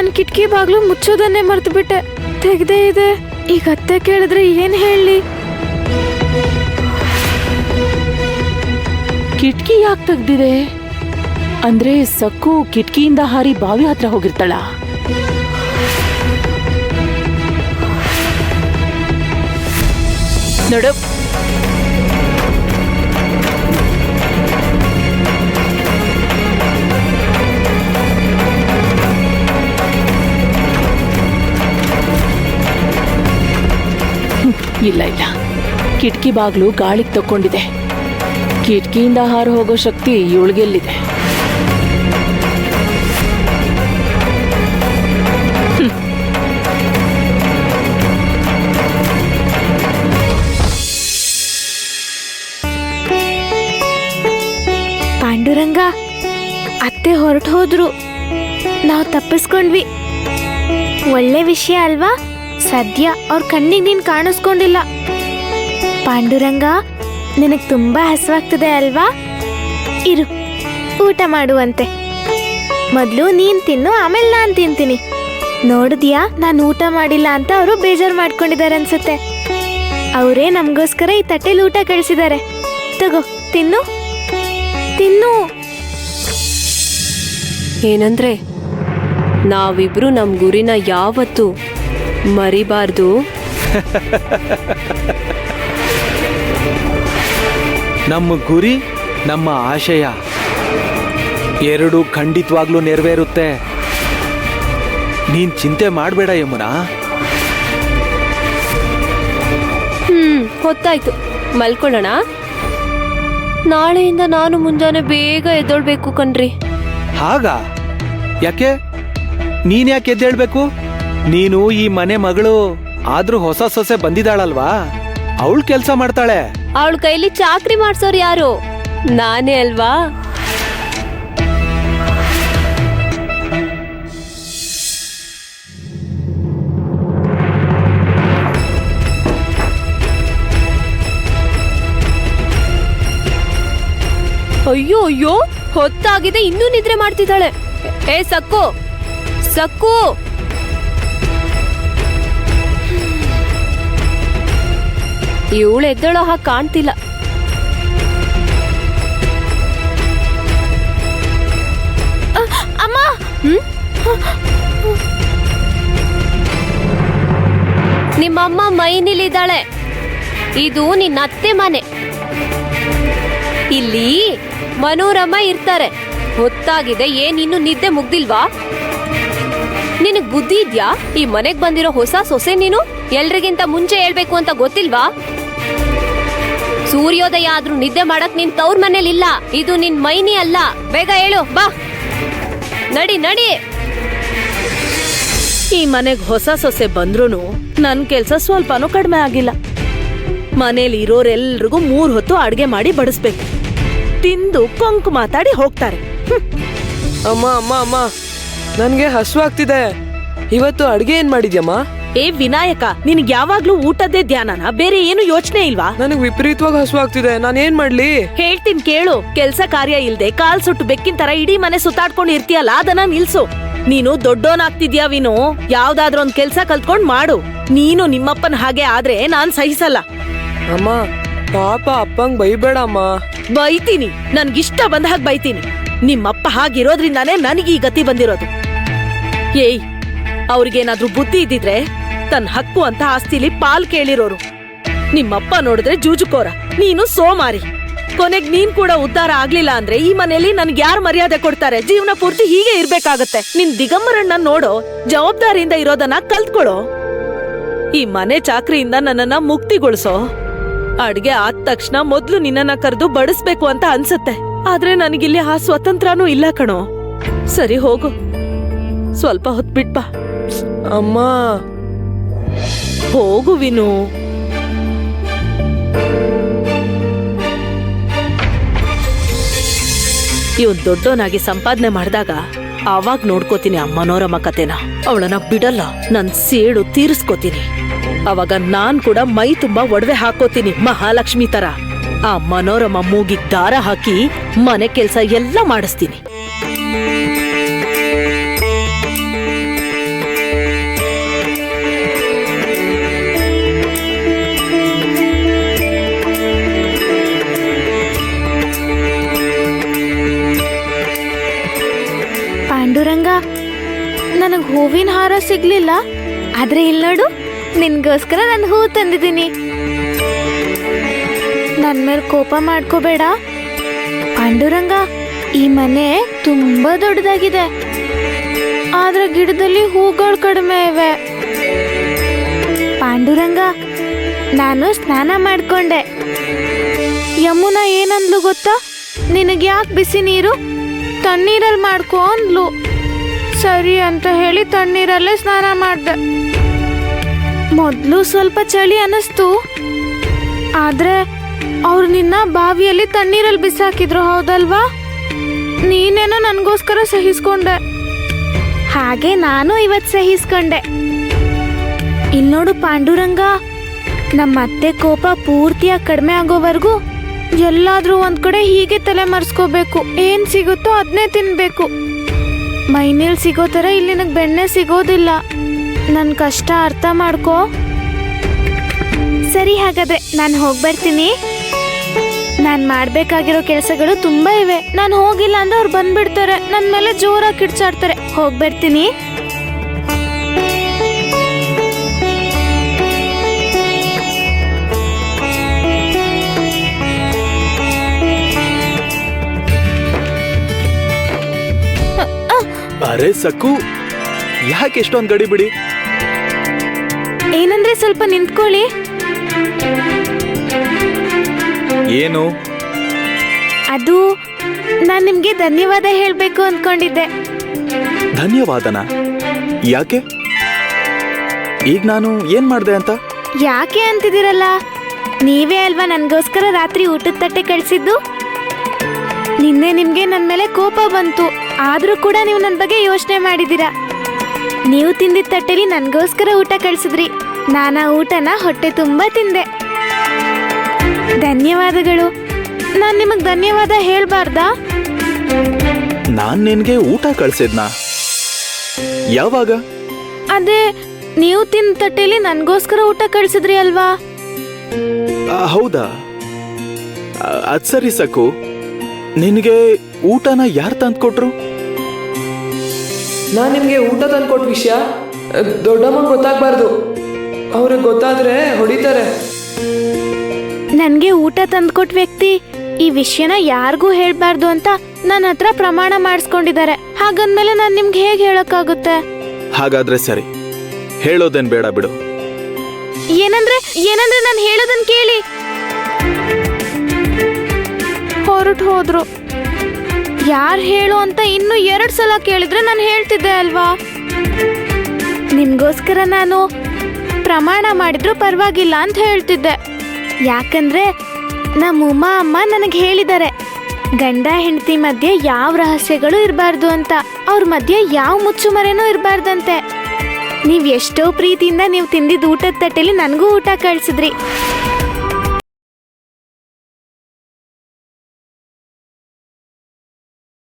ನಾನು ಕಿಟಕಿ ಬಾಗ್ಲು ಮುಚ್ಚೋದನ್ನೇ ಮರ್ತು ಬಿಟ್ಟೆ. ತೆಗ್ದೇ ಇದೆ. ಈಗ ಅತ್ತೆ ಕೇಳಿದ್ರೆ ಏನ್ ಹೇಳಿ? ಕಿಟಕಿ ಯಾಕೆ ತೆಗ್ದಿದೆ? ಅಂದ್ರೆ ಸಕ್ಕು ಕಿಟಕಿಯಿಂದ ಹಾರಿ ಬಾವಿ ಹತ್ರ ಹೋಗಿರ್ತಾಳ. ನೋಡು, ಇಲ್ಲ ಇಲ್ಲ, ಕಿಟಕಿ ಬಾಗ್ಲು ಗಾಳಿಗೆ ತಕ್ಕೊಂಡಿದೆ. ಕಿಟಕಿಯಿಂದ ಹಾರು ಹೋಗೋ ಶಕ್ತಿ ಇವಳಿಗೆಲ್ಲಿದೆ? ಪಾಂಡುರಂಗ, ಅತ್ತೆ ಹೊರಟು ಹೋದ್ರು, ನಾವು ತಪ್ಪಿಸ್ಕೊಂಡ್ವಿ. ಒಳ್ಳೆ ವಿಷಯ ಅಲ್ವಾ? ಸದ್ಯ ಅವ್ರ ಕಣ್ಣಿಗೆ ನೀನ್ ಕಾಣಿಸ್ಕೊಂಡಿಲ್ಲ. ಪಾಂಡುರಂಗ, ನಿನಗ್ ತುಂಬಾ ಹಸುವಾಗ್ತದೆ ಅಲ್ವಾ? ಇರು, ಊಟ ಮಾಡುವಂತೆ. ಮೊದ್ಲು ನೀನ್ ತಿನ್ನು, ಆಮೇಲೆ ನಾನ್ ತಿಂತೀನಿ. ನೋಡಿದ್ಯಾ, ನಾನು ಊಟ ಮಾಡಿಲ್ಲ ಅಂತ ಅವರು ಬೇಜಾರು ಮಾಡ್ಕೊಂಡಿದ್ದಾರೆ ಅನ್ಸುತ್ತೆ. ಅವರೇ ನಮಗೋಸ್ಕರ ಈ ತಟ್ಟೆಲಿ ಊಟ ಕಳಿಸಿದ್ದಾರೆ. ತಗೋ, ತಿನ್ನು ತಿನ್ನು. ಏನಂದ್ರೆ ನಾವಿಬ್ರು ನಮ್ ಗುರಿನ ಯಾವತ್ತೂ ಮರಿಬಾರ್ದು. ನಮ್ಮ ಗುರಿ, ನಮ್ಮ ಆಶಯ ಎರಡು ಖಂಡಿತವಾಗ್ಲೂ ನೆರವೇರುತ್ತೆ. ನೀನ್ ಚಿಂತೆ ಮಾಡಬೇಡ ಯಮುನಾ. ಹೊತ್ತಾಯ್ತು, ಮಲ್ಕೊಳ್ಳೋಣ. ನಾಳೆಯಿಂದ ನಾನು ಮುಂಜಾನೆ ಬೇಗ ಎದ್ದೊಳ್ಬೇಕು ಕಣ್ರಿ. ಹಾಗಾ? ಯಾಕೆ? ನೀನ್ ಯಾಕೆ ಎದ್ದೇಳ್ಬೇಕು? ನೀನು ಈ ಮನೆ ಮಗಳು. ಆದ್ರೂ ಹೊಸ ಸೊಸೆ ಬಂದಿದ್ದಾಳಲ್ವಾ, ಅವಳು ಕೆಲ್ಸ ಮಾಡ್ತಾಳೆ. ಅವಳ ಕೈಲಿ ಚಾಕ್ರಿ ಮಾಡ್ಸೋರು ಯಾರು? ನಾನೇ ಅಲ್ವಾ? ಅಯ್ಯೋ ಅಯ್ಯೋ, ಹೊತ್ತಾಗಿದೆ, ಇನ್ನೂ ನಿದ್ರೆ ಮಾಡ್ತಿದ್ದಾಳೆ. ಏ ಸಕ್ಕು, ಸಕ್ಕು, ಇವಳು ಎದ್ದಳೋ ಹಾಗೆ ಕಾಣ್ತಿಲ್ಲ. ಅಮ್ಮ, ನಿಮ್ಮಮ್ಮ ಮೈನಿಲಿದ್ದಾಳೆ. ಇದು ನಿನ್ನ ಅತ್ತೆ ಮನೆ. ಇಲ್ಲಿ ಮನೋರಮ್ಮ ಇರ್ತಾರೆ. ಹೊತ್ತಾಗಿದೆ, ಏನ್ ಇನ್ನು ನಿದ್ದೆ ಮುಗ್ದಿಲ್ವಾ? ನಿನಗ್ ಬುದ್ಧಿ ಇದ್ಯಾ? ಈ ಮನೆಗ್ ಬಂದಿರೋ ಹೊಸ ಸೊಸೆ ನೀನು. ಎಲ್ರಿಗಿಂತ ಮುಂಚೆ ಹೇಳ್ಬೇಕು ಅಂತ ಗೊತ್ತಿಲ್ವಾ? ಸೂರ್ಯೋದಯ ಆದ್ರೂ ನಿದ್ದೆ ಮಾಡಕ್ ನಿನ್ ತವ್ರ ಮನೇಲಿಲ್ಲ. ಇದು ನಿನ್ ಮೈನಿ ಅಲ್ಲ. ಬೇಗ ಹೇಳು, ಬಾ. ನಡಿ ನಡಿ. ಈ ಮನೆಗ್ ಹೊಸ ಸೊಸೆ ಬಂದ್ರೂನು ನನ್ ಕೆಲ್ಸ ಸ್ವಲ್ಪನೂ ಕಡಿಮೆ ಆಗಿಲ್ಲ. ಮನೇಲಿ ಇರೋರೆಲ್ರಿಗೂ 3 ಹೊತ್ತು ಅಡ್ಗೆ ಮಾಡಿ ಬಡಿಸ್ಬೇಕು. ತಿಂದು ಕೊಂಕು ಮಾತಾಡಿ ಹೋಗ್ತಾರೆ. ಅಮ್ಮ ಅಮ್ಮ ಅಮ್ಮ, ನನ್ಗೆ ಹಸುವಾಗ್ತಿದೆ. ಇವತ್ತು ಅಡ್ಗೆ ಏನ್ ಮಾಡಿದ್ಯಮ್ಮ? ಏ ವಿನಾಯಕ, ನಿನ್ಗೆ ಯಾವಾಗ್ಲೂ ಊಟದ್ದೇ ಧ್ಯಾನನಾ? ಬೇರೆ ಏನು ಯೋಚನೆ ಇಲ್ವಾ? ನನಗ್ ವಿಪರೀತವಾಗಿ ಹಸುವಾಗ್ತಿದೆ. ನಾನೇನ್ ಮಾಡ್ಲಿ? ಹೇಳ್ತೀನಿ ಕೇಳು. ಕೆಲ್ಸ ಕಾರ್ಯ ಇಲ್ದೆ ಕಾಲ್ ಸುಟ್ಟು ಬೆಕ್ಕಿನ ತರ ಇಡೀ ಮನೆ ಸುತ್ತಾಡ್ಕೊಂಡು ಇರ್ತೀಯಲ್ಲ, ಅದನ್ನ ನಿಲ್ಸು. ನೀನು ದೊಡ್ಡೋನಾಗ್ತಿದ್ಯಾ ವಿನು. ಯಾವ್ದಾದ್ರೊಂದ್ ಕೆಲ್ಸ ಕಲ್ತ್ಕೊಂಡ್ ಮಾಡು. ನೀನು ನಿಮ್ಮಪ್ಪನ ಹಾಗೆ ಆದ್ರೆ ನಾನ್ ಸಹಿಸಲ್ಲ. ಅಮ್ಮ, ಪಾಪ ಅಪ್ಪಂಗ್ ಬೈಬೇಡ ಅಮ್ಮ. ಬೈತೀನಿ, ನನ್ಗಿಷ್ಟ ಬಂದ ಹಾಗೆ ಬೈತೀನಿ. ನಿಮ್ಮಪ್ಪ ಹಾಗಿರೋದ್ರಿಂದಾನೇ ನನಗೆ ಈ ಗತಿ ಬಂದಿರೋದು. ಏಯ್, ಅವ್ರಿಗೇನಾದ್ರೂ ಬುದ್ಧಿ ಇದ್ದಿದ್ರೆ ತನ್ನ ಹಕ್ಕು ಅಂತ ಆಸ್ತಿಲಿ ಪಾಲ್ ಕೇಳಿರೋರು. ನಿಮ್ಮಪ್ಪ ನೋಡಿದ್ರೆ ಜೂಜುಕೋರ, ನೀನು ಸೋಮಾರಿ. ಕೊನೆಗ್ ನೀನ್ ಕೂಡ ಉದ್ಧಾರ ಆಗ್ಲಿಲ್ಲ ಅಂದ್ರೆ ಈ ಮನೇಲಿ ನನ್ಗೆ ಯಾರು ಮರ್ಯಾದೆ ಕೊಡ್ತಾರೆ? ಜೀವನ ಪೂರ್ತಿ ಹೀಗೆ ಇರ್ಬೇಕಾಗತ್ತೆ. ನಿನ್ ದಿಗಂಬರಣ್ಣ ನೋಡೋ, ಜವಾಬ್ದಾರಿಯಿಂದ ಇರೋದನ್ನ ಕಲ್ತ್ಕೊಳ್ಳೋ. ಈ ಮನೆ ಚಾಕ್ರಿಯಿಂದ ನನ್ನನ್ನ ಮುಕ್ತಿಗೊಳಿಸೋ. ಅಡ್ಗೆ ಆದ ತಕ್ಷಣ ಮೊದ್ಲು ನಿನ್ನನ್ನ ಕರೆದು ಬಡಿಸ್ಬೇಕು ಅಂತ ಅನ್ಸತ್ತೆ. ಆದ್ರೆ ನನಗಿಲ್ಲಿ ಆ ಸ್ವತಂತ್ರನೂ ಇಲ್ಲ ಕಣೋ. ಸರಿ ಹೋಗು, ಸ್ವಲ್ಪ ಹೊತ್ತು ಬಿಟ್ಬಾ. ಅಮ್ಮ, ಹೋಗು ವಿನು. ಇವ್ ದೊಡ್ಡೋನಾಗಿ ಸಂಪಾದನೆ ಮಾಡಿದಾಗ ಆವಾಗ ನೋಡ್ಕೋತೀನಿ ಆ ಮನೋರಮ ಕತೆನ. ಅವಳನ್ನ ಬಿಡಲ್ಲ, ನನ್ ಸೇಡು ತೀರಿಸ್ಕೋತೀನಿ. ಅವಾಗ ನಾನ್ ಕೂಡ ಮೈ ತುಂಬಾ ಒಡವೆ ಹಾಕೋತೀನಿ, ಮಹಾಲಕ್ಷ್ಮಿ ತರ. ಆ ಮನೋರಮ ಮೂಗಿಗ್ ದಾರ ಹಾಕಿ ಮನೆ ಕೆಲ್ಸ ಎಲ್ಲ ಮಾಡಿಸ್ತೀನಿ. ಪಾಂಡುರಂಗ, ನನಗ್ ಹೂವಿನ ಹಾರ ಸಿಗ್ಲಿಲ್ಲ, ಆದ್ರೆ ಇಲ್ಲಿ ನೋಡು, ನಿನ್ಗೋಸ್ಕರ ನಾನು ಹೂ ತಂದಿದ್ದೀನಿ. ನನ್ ಮೇಲೆ ಕೋಪ ಮಾಡ್ಕೋಬೇಡ ಪಾಂಡುರಂಗ. ಈ ಮನೆ ತುಂಬಾ ದೊಡ್ಡದಾಗಿದೆ, ಆದ್ರೆ ಗಿಡದಲ್ಲಿ ಹೂಗಳು ಕಡಿಮೆ ಇವೆ. ಪಾಂಡುರಂಗ, ನಾನು ಸ್ನಾನ ಮಾಡ್ಕೊಂಡೆ. ಯಮುನಾ ಏನಂದ್ಲು ಗೊತ್ತಾ? ನಿನಗೆ ಯಾಕೆ ಬಿಸಿ ನೀರು, ತಣ್ಣೀರಲ್ಲಿ ಮಾಡ್ಕೊ ಅಂದ್ಲು. ಸರಿ ಅಂತ ಹೇಳಿ ತಣ್ಣೀರಲ್ಲೇ ಸ್ನಾನ ಮಾಡ್ದೆ. ಮೊದಲು ಸ್ವಲ್ಪ ಚಳಿ ಅನ್ನಿಸ್ತು, ಆದ್ರೆ ಅವ್ರು ನಿನ್ನ ಬಾವಿಯಲ್ಲಿ ತಣ್ಣೀರಲ್ಲಿ ಬಿಸಾಕಿದ್ರು, ಹೌದಲ್ವಾ? ನೀನೇನೋ ನನಗೋಸ್ಕರ ಸಹಿಸ್ಕೊಂಡೆ, ಹಾಗೆ ನಾನು ಇವತ್ತು ಸಹಿಸ್ಕೊಂಡೆ. ಇಲ್ಲಿ ನೋಡು ಪಾಂಡುರಂಗ, ನಮ್ಮ ಅತ್ತೆ ಕೋಪ ಪೂರ್ತಿಯಾಗಿ ಕಡಿಮೆ ಆಗೋವರೆಗೂ ಎಲ್ಲಾದ್ರೂ ಒಂದ್ ಕಡೆ ಹೀಗೆ ತಲೆ ಮರೆಸ್ಕೋಬೇಕು. ಏನ್ ಸಿಗುತ್ತೋ ಅದನ್ನೇ ತಿನ್ಬೇಕು. ಮೈನೇಲ್ ಸಿಗೋ ಥರ ಇಲ್ಲಿ ನನಗೆ ಬೆಣ್ಣೆ ಸಿಗೋದಿಲ್ಲ. ನನ್ನ ಕಷ್ಟ ಅರ್ಥ ಮಾಡ್ಕೋ. ಸರಿ, ಹಾಗಾದ್ರೆ ನಾನು ಹೋಗ್ಬರ್ತೀನಿ. ನಾನು ಮಾಡ್ಬೇಕಾಗಿರೋ ಕೆಲಸಗಳು ತುಂಬಾ ಇವೆ. ನಾನು ಹೋಗಿಲ್ಲ ಅಂದ್ರೆ ಅವ್ರು ಬಂದ್ಬಿಡ್ತಾರೆ, ನನ್ನ ಮೇಲೆ ಜೋರಾಗಿ ಕಿಡ್ಚಾಡ್ತಾರೆ. ಹೋಗ್ಬರ್ತೀನಿ. ಅರೆ ಸಕ್ಕು, ಯಾಕೆ ಎಷ್ಟೊಂದು ಗಡಿ ಬಿಡಿ? ಏನಂದ್ರೆ ಸ್ವಲ್ಪ ನಿಂತ್ಕೊಳ್ಳಿ. ಏನು? ಅದು ನಾನು ನಿಮ್ಗೆ ಧನ್ಯವಾದ ಹೇಳ್ಬೇಕು ಅನ್ಕೊಂಡಿದ್ದೆ. ಧನ್ಯವಾದನ? ಯಾಕೆ? ಈಗ ನಾನು ಏನ್ ಮಾಡ್ದೆ ಅಂತ? ಯಾಕೆ ಅಂತಿದ್ದೀರಲ್ಲ, ನೀವೇ ಅಲ್ವಾ ನನ್ಗೋಸ್ಕರ ರಾತ್ರಿ ಊಟದ ತಟ್ಟೆ ಕಳ್ಸಿದ್ದು. ನಿನ್ನೆ ನಿಮ್ಗೆ ನನ್ನ ಮೇಲೆ ಕೋಪ ಬಂತು, ಆದ್ರೂ ಕೂಡ ನೀವು ನನ್ನ ಬಗ್ಗೆ ಯೋಚನೆ ಮಾಡಿದ್ದೀರಾ. ನೀವು ತಿಂದಿದ್ದ ತಟ್ಟೆಲಿ ನನ್ಗೋಸ್ಕರ ಊಟ ಕಳ್ಸಿದ್ರಿ. ನಾನು ಆ ಊಟನ ಹೊಟ್ಟೆ ತುಂಬಾ ತಿಂದೆ. ಧನ್ಯವಾದಗಳು. ನಾನು ನಿಮಗೆ ಧನ್ಯವಾದ ಹೇಳ್ಬಾರ್ದಾ? ನಾನ್ ನಿನ್ಗೆ ಊಟ ಕಳ್ಸಿದ್ನಾ? ಯಾವಾಗ? ಅದೇ ನೀವು ತಿಂದ ತಟ್ಟೆಲಿ ನನ್ಗೋಸ್ಕರ ಊಟ ಕಳ್ಸಿದ್ರಿ ಅಲ್ವಾ? ಹೌದಾ? ಅದ್ ಸರಿ ಸಕ್ಕು, ನಿನಗೆ ಊಟನ ಯಾರು ತಂದ್ಕೊಟ್ರು? ನಾನು ನಿಮಗೆ ಊಟ ತಂದ್ಕೊಟ್ಟ ವಿಷಯ ದೊಡ್ಡಮ್ಮಂಗೆ ಗೊತ್ತಾಗ್ಬಾರ್ದು. ಅವ್ರಿಗೆ ಗೊತ್ತಾದ್ರೆ ಹೊಡಿತಾರೆ. ನನ್ಗೆ ಊಟ ತಂದ್ಕೊಟ್ ವ್ಯಕ್ತಿ ಈ ವಿಷಯನ ಯಾರಿಗೂ ಹೇಳ್ಬಾರ್ದು ಅಂತ ನನ್ನ ಹತ್ರ ಪ್ರಮಾಣ ಮಾಡಿಸ್ಕೊಂಡಿದ್ದಾರೆ. ಹಾಗಂದ್ಮೇಲೆ ನಾನು ನಿಮ್ಗೆ ಹೇಗೆ ಹೇಳಕ್ಕಾಗುತ್ತೆ? ಹಾಗಾದ್ರೆ ಸರಿ, ಹೇಳೋದೇನ್ ಬೇಡ ಬಿಡು. ಏನಂದ್ರೆ ನಾನು ಹೇಳೋದನ್ನ ಕೇಳಿ. ಹೊರಟು ಹೋದ್ರು. ಯಾರು ಹೇಳು ಅಂತ ಇನ್ನೂ 2 ಸಲ ಕೇಳಿದ್ರೆ ನಾನು ಹೇಳ್ತಿದ್ದೆ ಅಲ್ವಾ? ನಿಮ್ಗೋಸ್ಕರ ನಾನು ಪ್ರಮಾಣ ಮಾಡಿದ್ರು ಪರವಾಗಿಲ್ಲ ಅಂತ ಹೇಳ್ತಿದ್ದೆ. ಯಾಕಂದ್ರೆ ನಮ್ಮ ಉಮಾ ಅಮ್ಮ ನನಗೆ ಹೇಳಿದ್ದಾರೆ, ಗಂಡ ಹೆಂಡತಿ ಮಧ್ಯೆ ಯಾವ ರಹಸ್ಯಗಳು ಇರಬಾರ್ದು ಅಂತ, ಅವ್ರ ಮಧ್ಯೆ ಯಾವ ಮುಚ್ಚುಮರೆನೂ ಇರಬಾರ್ದಂತೆ. ನೀವು ಎಷ್ಟೋ ಪ್ರೀತಿಯಿಂದ ನೀವು ತಿಂದಿದ್ದ ಊಟದ ತಟ್ಟೆಲಿ ನನಗೂ ಊಟ ಕಳಿಸಿದ್ರಿ.